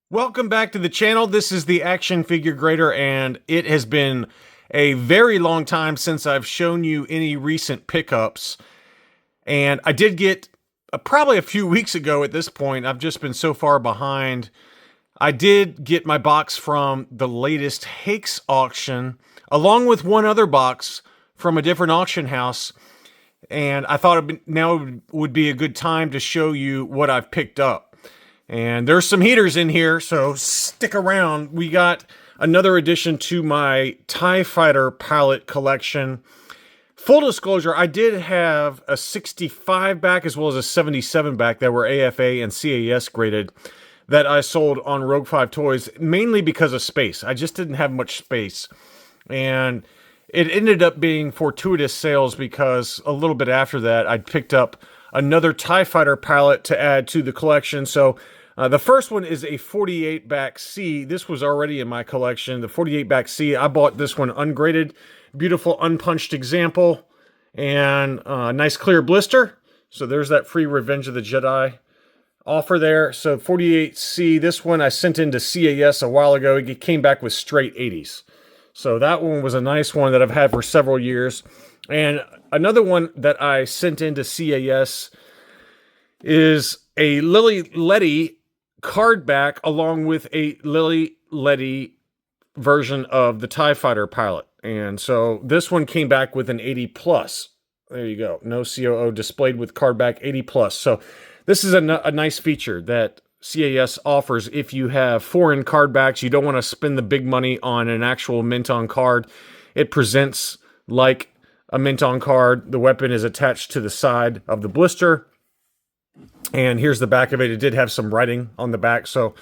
Welcome back to the channel. This is the Action Figure Grader, and it has been a very long time since I've shown you any recent pickups. And I did get, probably a few weeks ago at this point, I've just been so far behind. I did get my box from the latest Hakes auction, along with one other box from a different auction house. And I thought now would be a good time to show you what I've picked up. And there's some heaters in here, so stick around. We got another addition to my TIE Fighter palette collection. Full disclosure, I did have a 65 back as well as a 77 back that were AFA and CAS graded that I sold on Rogue 5 Toys, mainly because of space. I just didn't have much space. And it ended up being fortuitous sales because a little bit after that, I picked up another TIE Fighter palette to add to the collection. So the first one is a 48 back C. This was already in my collection. The 48 back C, I bought this one ungraded. Beautiful unpunched example. And a nice clear blister. So there's that free Revenge of the Jedi offer there. So 48C, this one I sent into CAS a while ago. It came back with straight 80s. So that one was a nice one that I've had for several years. And another one that I sent into CAS is a Lily Letty card back along with a Lily Letty version of the TIE Fighter pilot. And so this one came back with an 80 plus. There you go. No COO displayed with card back 80 plus. So this is a nice feature that CAS offers if you have foreign card backs. You don't want to spend the big money on an actual Minton card. It presents like a Minton card. The weapon is attached to the side of the blister. And here's the back of it. It did have some writing on the back. So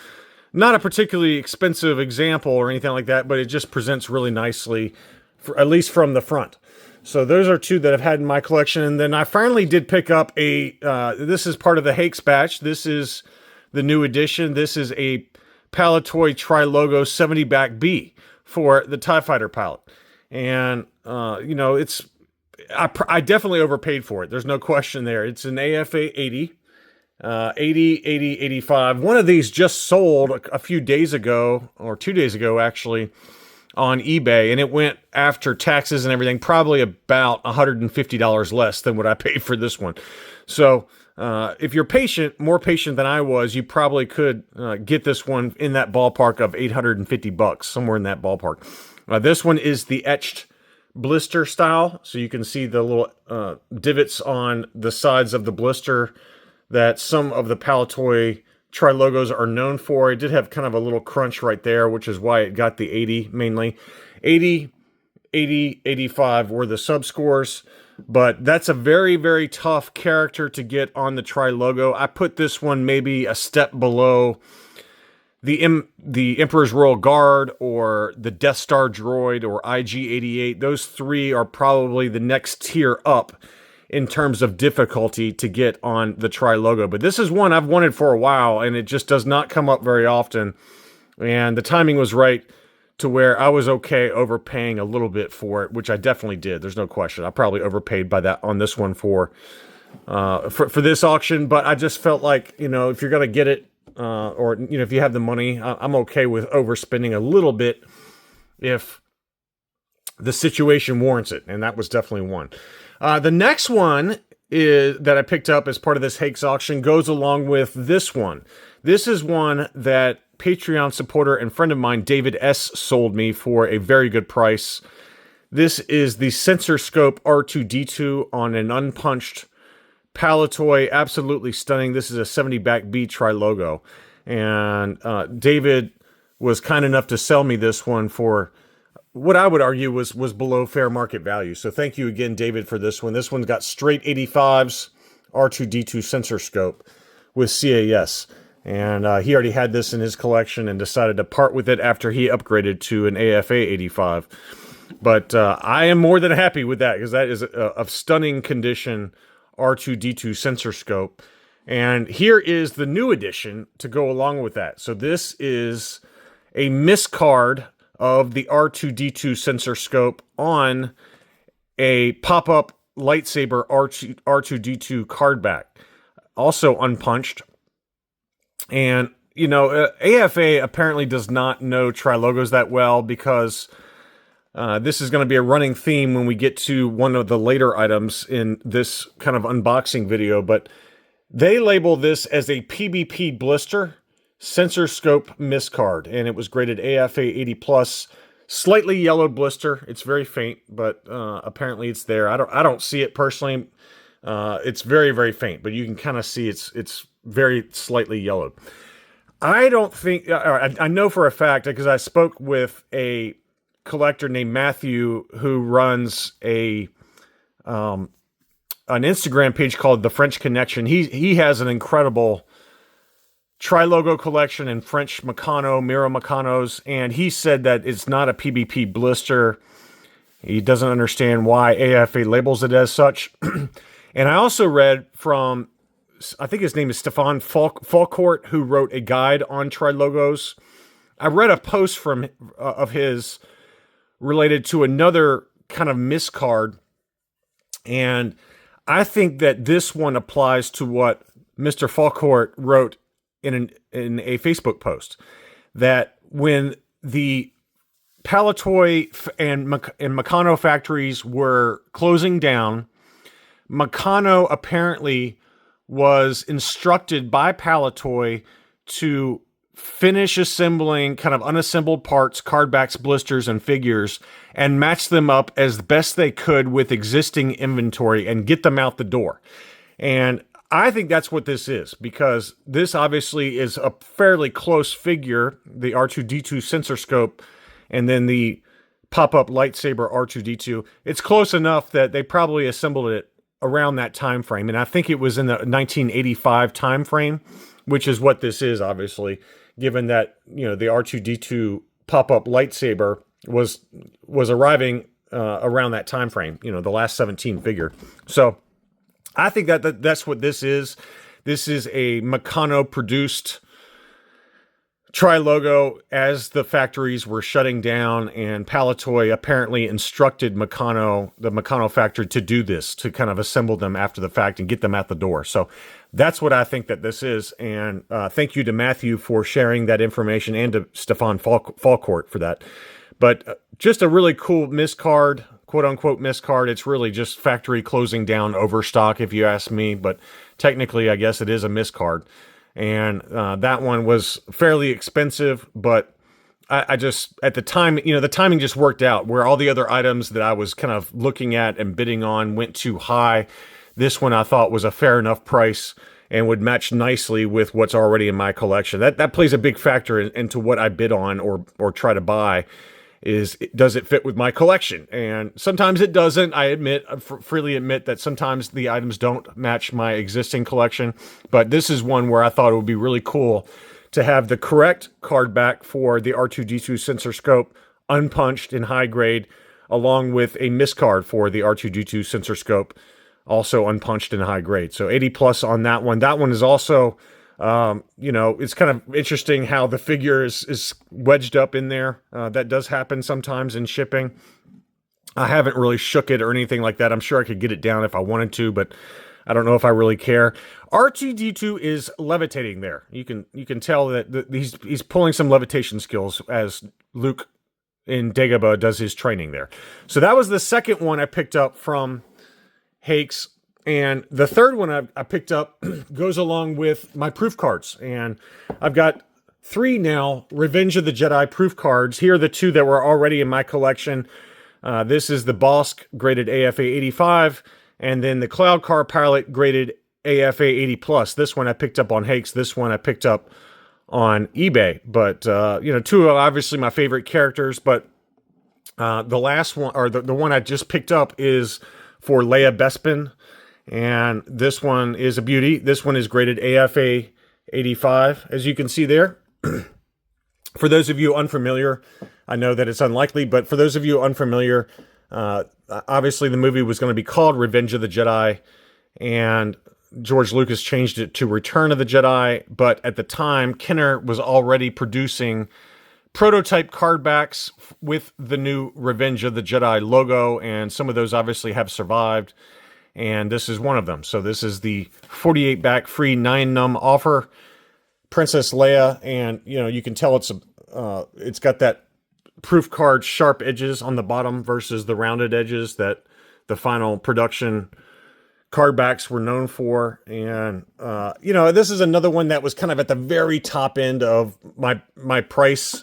not a particularly expensive example or anything like that, but it just presents really nicely, at least from the front. So those are two that I've had in my collection. And then I finally did pick up a, this is part of the Hakes batch. This is the new edition. This is a Palitoy Tri-Logo 70 back B for the TIE Fighter palette. And, you know, I definitely overpaid for it. There's no question there. It's an AFA 80, 85. One of these just sold a few days ago, or 2 days ago, actually, on eBay, and it went after taxes and everything, probably about $150 less than what I paid for this one. So if you're patient, more patient than I was, you probably could get this one in that ballpark of 850 bucks, somewhere in that ballpark. This one is the etched blister style, so you can see the little divots on the sides of the blister that some of the Palitoy Tri-Logos are known for. It did have kind of a little crunch right there, which is why it got the 80 mainly. 80, 80, 85 were the sub-scores, but that's a very, very tough character to get on the Tri-Logo. I put this one maybe a step below the Emperor's Royal Guard or the Death Star droid or IG-88. Those three are probably the next tier up in terms of difficulty to get on the Tri-Logo. But this is one I've wanted for a while, and it just does not come up very often. And the timing was right to where I was okay overpaying a little bit for it, which I definitely did. There's no question. I probably overpaid by that on this one for this auction. But I just felt like, you know, if you're going to get it, or, you know, if you have the money, I'm okay with overspending a little bit if the situation warrants it. And that was definitely one. The next one that I picked up as part of this Hakes auction goes along with this one. This is one that Patreon supporter and friend of mine, David S., sold me for a very good price. This is the Sensor Scope R2-D2 on an unpunched Palitoy. Absolutely stunning. This is a 70 back B Tri-Logo. And David was kind enough to sell me this one for what I would argue was below fair market value. So thank you again, David, for this one. This one's got straight 85s, R2-D2 sensor scope with CAS. And he already had this in his collection and decided to part with it after he upgraded to an AFA 85. But I am more than happy with that because that is a stunning condition R2-D2 sensor scope. And here is the new addition to go along with that. So this is a miscard of the R2-D2 sensor scope on a pop-up lightsaber R2-D2 card back. Also unpunched. And AFA apparently does not know Tri-Logos that well, because this is going to be a running theme when we get to one of the later items in this kind of unboxing video, but they label this as a PBP blister sensor scope miss card, and it was graded AFA 80+, slightly yellowed blister. It's very faint, but apparently it's there. I don't see it personally. It's very, very faint, but you can kind of see it's very slightly yellowed. I don't think, I know for a fact, because I spoke with a collector named Matthew who runs an Instagram page called The French Connection. He has an incredible Tri-Logo collection and French Meccano, Miro Meccanos, and he said that it's not a PBP blister. He doesn't understand why AFA labels it as such. And I also read from, I think his name is Stefan Falcourt, who wrote a guide on Tri-Logos. I read a post of his related to another kind of miscard, and I think that this one applies to what Mr. Falcourt wrote in a Facebook post, that when the Palitoy and Meccano factories were closing down, Meccano apparently was instructed by Palitoy to finish assembling kind of unassembled parts, card backs, blisters, and figures, and match them up as best they could with existing inventory and get them out the door. And I think that's what this is, because this obviously is a fairly close figure, the R2-D2 sensor scope, and then the pop-up lightsaber R2-D2. It's close enough that they probably assembled it around that time frame, and I think it was in the 1985 time frame, which is what this is, obviously, given that the R2-D2 pop-up lightsaber was arriving around that time frame, the last 17 figure. So I think that's what this is. This is a Meccano produced Tri-Logo as the factories were shutting down, and Palitoy apparently instructed the Meccano factory to do this, to kind of assemble them after the fact and get them out the door. So that's what I think that this is, and thank you to Matthew for sharing that information, and to Stefan Falcourt for that. But just a really cool miscard, quote-unquote miscard. It's really just factory closing down overstock, if you ask me, but technically I guess it is a miscard. And that one was fairly expensive, but I just, at the time, the timing just worked out, where all the other items that I was kind of looking at and bidding on went too high. This one I thought was a fair enough price and would match nicely with what's already in my collection. That plays a big factor into what I bid on or try to buy. Does it fit with my collection? And sometimes it doesn't. I freely admit that sometimes the items don't match my existing collection, but this is one where I thought it would be really cool to have the correct card back for the R2-D2 sensor scope, unpunched in high grade, along with a miscard for the R2-D2 sensor scope, also unpunched in high grade. So 80+ on that one. That one is also, it's kind of interesting how the figure is wedged up in there. That does happen sometimes in shipping. I haven't really shook it or anything like that. I'm sure I could get it down if I wanted to, but I don't know if I really care. R2-D2 is levitating there. You can tell that he's pulling some levitation skills as Luke in Dagobah does his training there. So that was the second one I picked up from Hakes. And the third one I picked up goes along with my proof cards. And I've got 3 now Revenge of the Jedi proof cards. Here are the 2 that were already in my collection. This is the Bosk graded AFA 85, and then the Cloud Car Pilot graded AFA 80+. This one I picked up on Hakes. This one I picked up on eBay. But, 2 are obviously my favorite characters. But the last one, or the one I just picked up, is for Leia Bespin. And this one is a beauty. This one is graded AFA 85, as you can see there. For those of you unfamiliar, I know that it's unlikely, but for those of you unfamiliar, obviously the movie was going to be called Revenge of the Jedi, and George Lucas changed it to Return of the Jedi, but at the time, Kenner was already producing prototype card backs with the new Revenge of the Jedi logo, and some of those obviously have survived. And this is one of them. So this is the 48 back free 9 num offer Princess Leia, and you can tell it's got that proof card sharp edges on the bottom versus the rounded edges that the final production card backs were known for. And this is another one that was kind of at the very top end of my price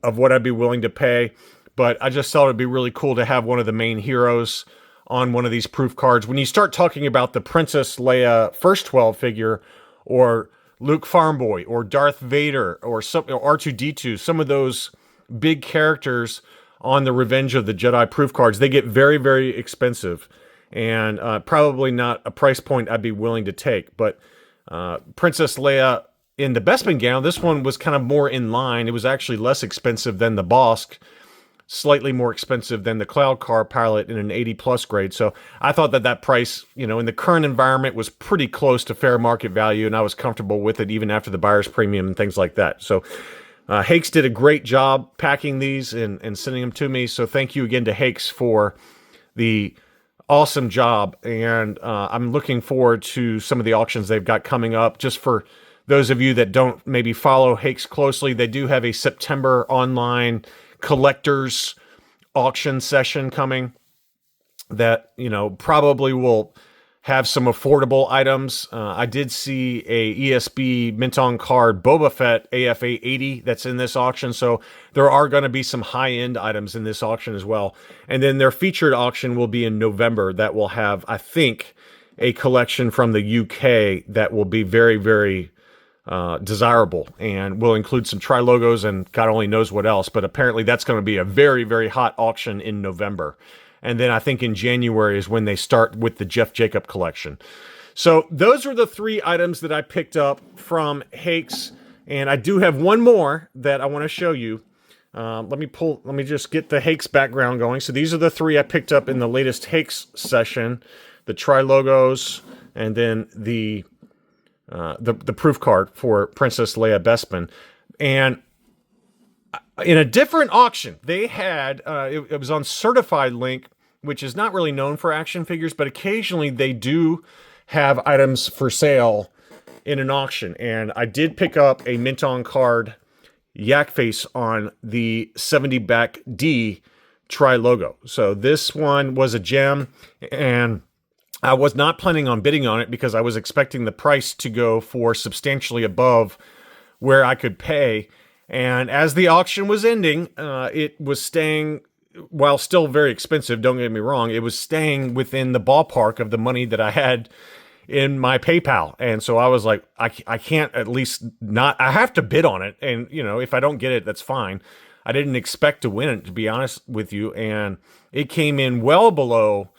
of what I'd be willing to pay, but I just thought it'd be really cool to have one of the main heroes on one of these proof cards. When you start talking about the Princess Leia first 12 figure, or Luke Farm Boy, or Darth Vader, or R2-D2, some of those big characters on the Revenge of the Jedi proof cards, they get very, very expensive, and probably not a price point I'd be willing to take. But Princess Leia in the Bespin gown, this one was kind of more in line. It was actually less expensive than the Bossk, slightly more expensive than the Cloud Car Pilot in an 80+ grade. So I thought that price, in the current environment, was pretty close to fair market value, and I was comfortable with it even after the buyer's premium and things like that. So Hakes did a great job packing these and sending them to me. So thank you again to Hakes for the awesome job. And I'm looking forward to some of the auctions they've got coming up. Just for those of you that don't maybe follow Hakes closely, they do have a September online collectors auction session coming that probably will have some affordable items. I did see a ESB Minton Card Boba Fett AFA 80 that's in this auction, so there are going to be some high-end items in this auction as well. And then their featured auction will be in November. That will have, I think, a collection from the UK that will be very, very desirable, and will include some tri-logos and God only knows what else. But apparently that's going to be a very, very hot auction in November. And then I think in January is when they start with the Jeff Jacob collection. So those were the 3 items that I picked up from Hakes. And I do have one more that I want to show you. Let me just get the Hakes background going. So these are the 3 I picked up in the latest Hakes session: the tri-logos, and then the proof card for Princess Leia Bespin. And in a different auction, they had, it was on Certified Link, which is not really known for action figures, but occasionally they do have items for sale in an auction. And I did pick up a Minton Card Yak Face on the 70 back D tri-logo. So this one was a gem, and I was not planning on bidding on it because I was expecting the price to go for substantially above where I could pay. And as the auction was ending, it was staying, while still very expensive, don't get me wrong, it was staying within the ballpark of the money that I had in my PayPal. And so I was like, I can't, at least not, I have to bid on it. And, if I don't get it, that's fine. I didn't expect to win it, to be honest with you. And it came in well below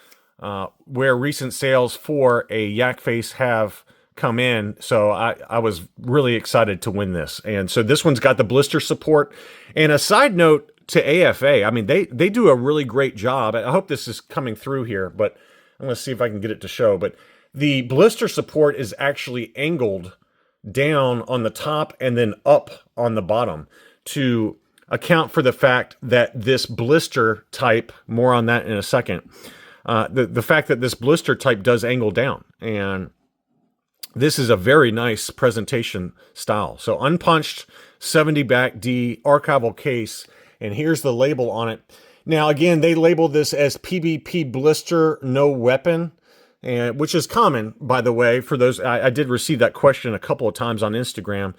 where recent sales for a Yak Face have come in. So I was really excited to win this. And so this one's got the blister support. And a side note to AFA, I mean, they do a really great job. I hope this is coming through here, but I'm going to see if I can get it to show. But the blister support is actually angled down on the top and then up on the bottom to account for the fact that this blister type, more on that in a second, the fact that this blister type does angle down. And this is a very nice presentation style. So unpunched 70 back D archival case, and here's the label on it. Now, again, they label this as PBP blister, no weapon, and which is common, by the way, for those. I did receive that question a couple of times on Instagram.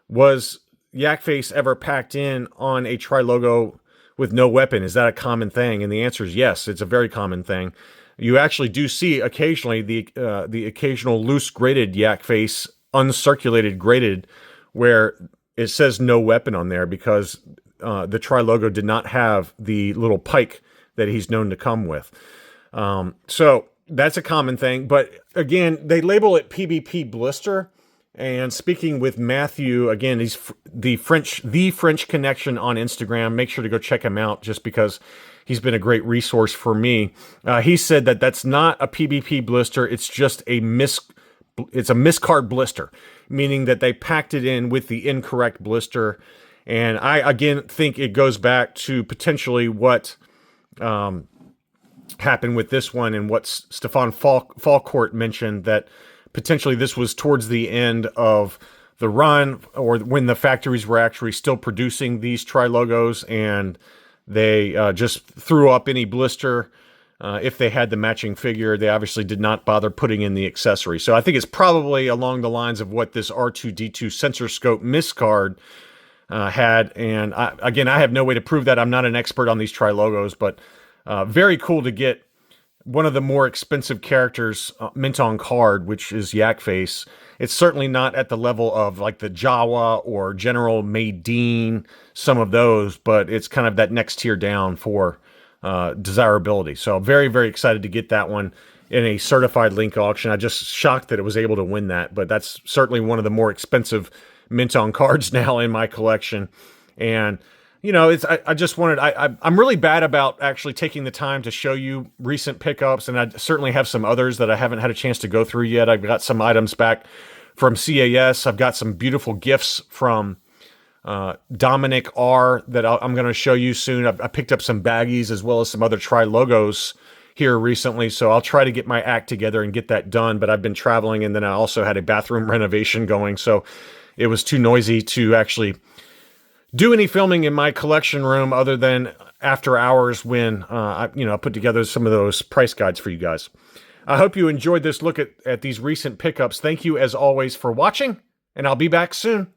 Was Yak Face ever packed in on a tri-logo with no weapon? Is that a common thing? And the answer is yes, it's a very common thing. You actually do see occasionally the occasional loose graded Yak Face, uncirculated graded, where it says no weapon on there because the tri-logo did not have the little pike that he's known to come with. So that's a common thing. But again, they label it PBP blister. And speaking with Matthew, again, he's the French Connection on Instagram. Make sure to go check him out just because he's been a great resource for me. He said that that's not a PBP blister. It's just a miscard blister, meaning that they packed it in with the incorrect blister. And I, again, think it goes back to potentially what happened with this one and what Stefan Falcourt mentioned, that potentially this was towards the end of the run, or when the factories were actually still producing these tri-logos, and they just threw up any blister. If they had the matching figure, they obviously did not bother putting in the accessory. So I think it's probably along the lines of what this R2-D2 sensor scope miscard had. And again, I have no way to prove that. I'm not an expert on these tri-logos, but very cool to get one of the more expensive characters, Minton Card, which is Yak Face. It's certainly not at the level of like the Jawa or General Maydeen, some of those, but it's kind of that next tier down for desirability. So very, very excited to get that one in a certified link auction. I just shocked that it was able to win that, but that's certainly one of the more expensive Minton cards now in my collection. And you know, I just wanted, I'm really bad about actually taking the time to show you recent pickups, and I certainly have some others that I haven't had a chance to go through yet. I've got some items back from CAS. I've got some beautiful gifts from Dominic R that I'm going to show you soon. I picked up some baggies as well as some other tri-logos here recently, so I'll try to get my act together and get that done, but I've been traveling, and then I also had a bathroom renovation going, so it was too noisy to actually do any filming in my collection room other than after hours when I put together some of those price guides for you guys. I hope you enjoyed this look at these recent pickups. Thank you as always for watching, and I'll be back soon.